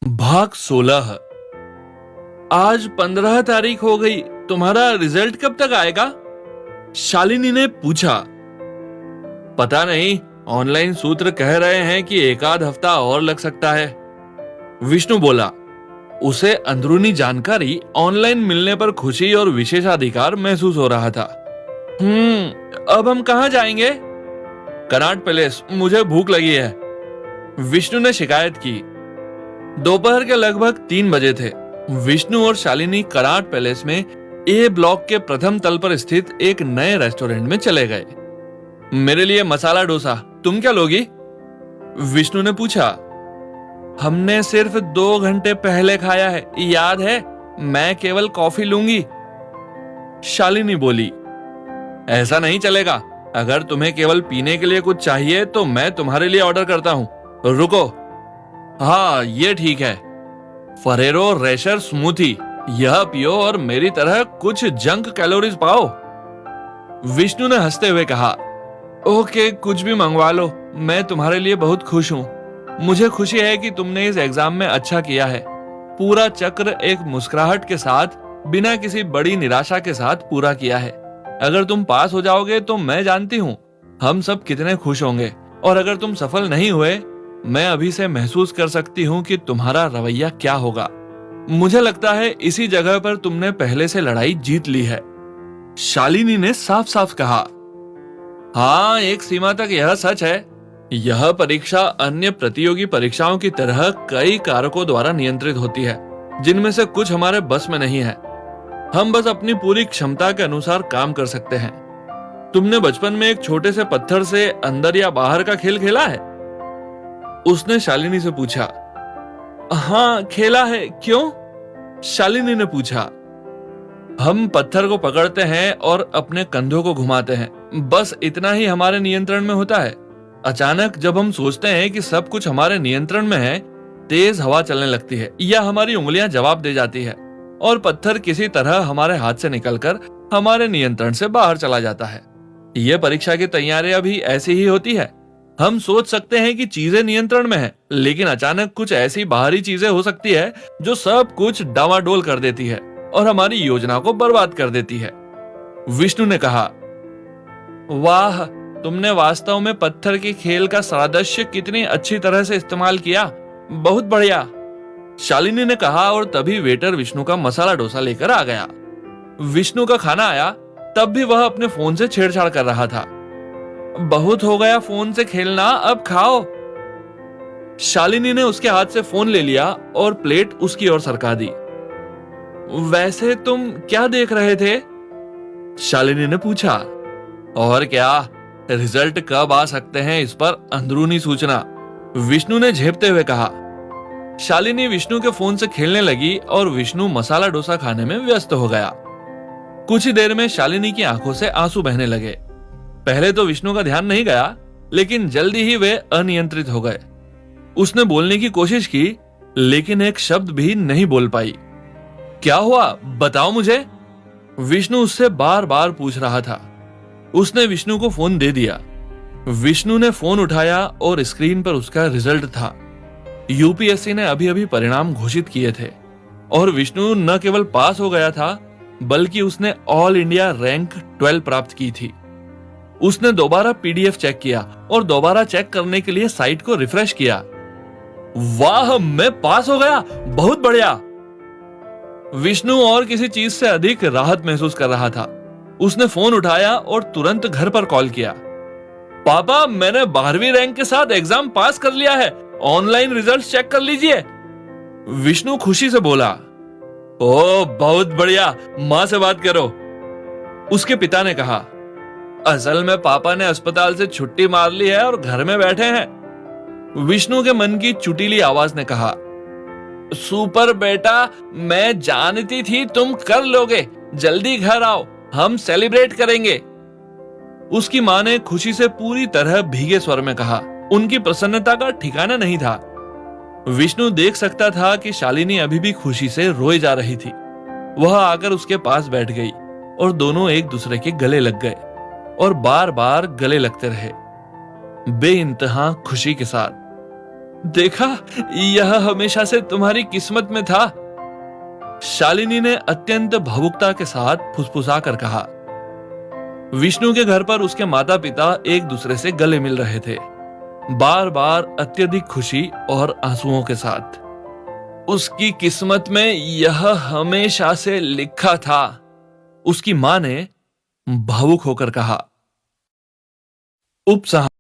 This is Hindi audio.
भाग 16। आज 15 तारीख हो गई। तुम्हारा रिजल्ट कब तक आएगा? शालिनी ने पूछा। पता नहीं, ऑनलाइन सूत्र कह रहे हैं कि एक आध हफ्ता और लग सकता है, विष्णु बोला। उसे अंदरूनी जानकारी ऑनलाइन मिलने पर खुशी और विशेषाधिकार महसूस हो रहा था। अब हम कहाँ जाएंगे? कनॉट पैलेस, मुझे भूख लगी है, विष्णु ने शिकायत की। दोपहर के लगभग 3 बजे थे। विष्णु और शालिनी कनॉट पैलेस में ए ब्लॉक के प्रथम तल पर स्थित एक नए रेस्टोरेंट में चले गए। मेरे लिए मसाला डोसा, तुम क्या लोगी? विष्णु ने पूछा। हमने सिर्फ 2 घंटे पहले खाया है, याद है? मैं केवल कॉफी लूंगी, शालिनी बोली। ऐसा नहीं चलेगा। अगर तुम्हें केवल पीने के लिए कुछ चाहिए तो मैं तुम्हारे लिए ऑर्डर करता हूं। रुको, हाँ ये ठीक है, फरेरो रेशर स्मूथी, यह पियो और मेरी तरह कुछ जंक कैलोरीज पाओ, विष्णु ने हंसते हुए कहा। ओके, कुछ भी मंगवा लो, मैं तुम्हारे लिए बहुत खुश हूँ। मुझे खुशी है कि तुमने इस एग्जाम में अच्छा किया है। पूरा चक्र एक मुस्कुराहट के साथ, बिना किसी बड़ी निराशा के साथ पूरा किया है। अगर तुम पास हो जाओगे तो मैं जानती हूँ हम सब कितने खुश होंगे, और अगर तुम सफल नहीं हुए, मैं अभी से महसूस कर सकती हूँ कि तुम्हारा रवैया क्या होगा। मुझे लगता है इसी जगह पर तुमने पहले से लड़ाई जीत ली है, शालिनी ने साफ साफ कहा। हाँ, एक सीमा तक यह सच है। यह परीक्षा अन्य प्रतियोगी परीक्षाओं की तरह कई कारकों द्वारा नियंत्रित होती है, जिनमें से कुछ हमारे बस में नहीं है। हम बस अपनी पूरी क्षमता के अनुसार काम कर सकते हैं। तुमने बचपन में एक छोटे से पत्थर से अंदर या बाहर का खेल खेला है? उसने शालिनी से पूछा। हाँ खेला है, क्यों? शालिनी ने पूछा। हम पत्थर को पकड़ते हैं और अपने कंधों को घुमाते हैं, बस इतना ही हमारे नियंत्रण में होता है। अचानक जब हम सोचते हैं कि सब कुछ हमारे नियंत्रण में है, तेज हवा चलने लगती है या हमारी उंगलियां जवाब दे जाती है और पत्थर किसी तरह हमारे हाथ से निकलकर हमारे नियंत्रण से बाहर चला जाता है। यह परीक्षा की तैयारियां भी ऐसी ही होती है। हम सोच सकते हैं कि चीजें नियंत्रण में है, लेकिन अचानक कुछ ऐसी बाहरी चीजें हो सकती है जो सब कुछ डामाडोल कर देती है और हमारी योजना को बर्बाद कर देती है, विष्णु ने कहा। वाह, तुमने वास्तव में पत्थर के खेल का सादृश्य कितनी अच्छी तरह से इस्तेमाल किया। बहुत बढ़िया, शालिनी ने कहा, और तभी वेटर विष्णु का मसाला डोसा लेकर आ गया। विष्णु का खाना आया तब भी वह अपने फोन से छेड़छाड़ कर रहा था। बहुत हो गया फोन से खेलना, अब खाओ। शालिनी ने उसके हाथ से फोन ले लिया और प्लेट उसकी ओर सरका दी। वैसे तुम क्या देख रहे थे? शालिनी ने पूछा। और क्या, रिजल्ट कब आ सकते हैं इस पर अंदरूनी सूचना, विष्णु ने झेपते हुए कहा। शालिनी विष्णु के फोन से खेलने लगी और विष्णु मसाला डोसा खाने में व्यस्त हो गया। कुछ ही देर में शालिनी की आंखों से आंसू बहने लगे। पहले तो विष्णु का ध्यान नहीं गया, लेकिन जल्दी ही वे अनियंत्रित हो गए। उसने बोलने की कोशिश की, लेकिन एक शब्द भी नहीं बोल पाई। क्या हुआ, बताओ मुझे, विष्णु उससे बार बार पूछ रहा था। उसने विष्णु को फोन दे दिया। विष्णु ने फोन उठाया और स्क्रीन पर उसका रिजल्ट था। यूपीएससी ने अभी अभी परिणाम घोषित किए थे और विष्णु न केवल पास हो गया था, बल्कि उसने ऑल इंडिया रैंक 12 प्राप्त की थी। उसने दोबारा पीडीएफ चेक किया और दोबारा चेक करने के लिए साइट को रिफ्रेश किया। वाह, मैं पास हो गया, बहुत बढ़िया। विष्णु और किसी चीज से अधिक राहत महसूस कर रहा था। उसने फोन उठाया और तुरंत घर पर कॉल किया। पापा, मैंने 12वीं रैंक के साथ एग्जाम पास कर लिया है, ऑनलाइन रिजल्ट चेक कर लीजिए, विष्णु खुशी से बोला। ओह बहुत बढ़िया, मां से बात करो, उसके पिता ने कहा। असल में पापा ने अस्पताल से छुट्टी मार ली है और घर में बैठे हैं, विष्णु के मन की चुटीली आवाज ने कहा। सुपर बेटा, मैं जानती थी तुम कर लोगे, जल्दी घर आओ, हम सेलिब्रेट करेंगे, उसकी मां ने खुशी से पूरी तरह भीगे स्वर में कहा। उनकी प्रसन्नता का ठिकाना नहीं था। विष्णु देख सकता था कि शालिनी अभी भी खुशी से रोए जा रही थी। वह आकर उसके पास बैठ गई और दोनों एक दूसरे के गले लग गए और बार बार गले लगते रहे, बेइंतहा खुशी के साथ। देखा, यह हमेशा से तुम्हारी किस्मत में था। शालिनी ने अत्यंत भावुकता के साथ फुसफुसा कर कहा। विष्णु के घर पर उसके माता पिता एक दूसरे से गले मिल रहे थे, बार बार अत्यधिक खुशी और आंसुओं के साथ। उसकी किस्मत में यह हमेशा से लिखा था, उसकी मां ने भावुक होकर कहा। उपसंहार।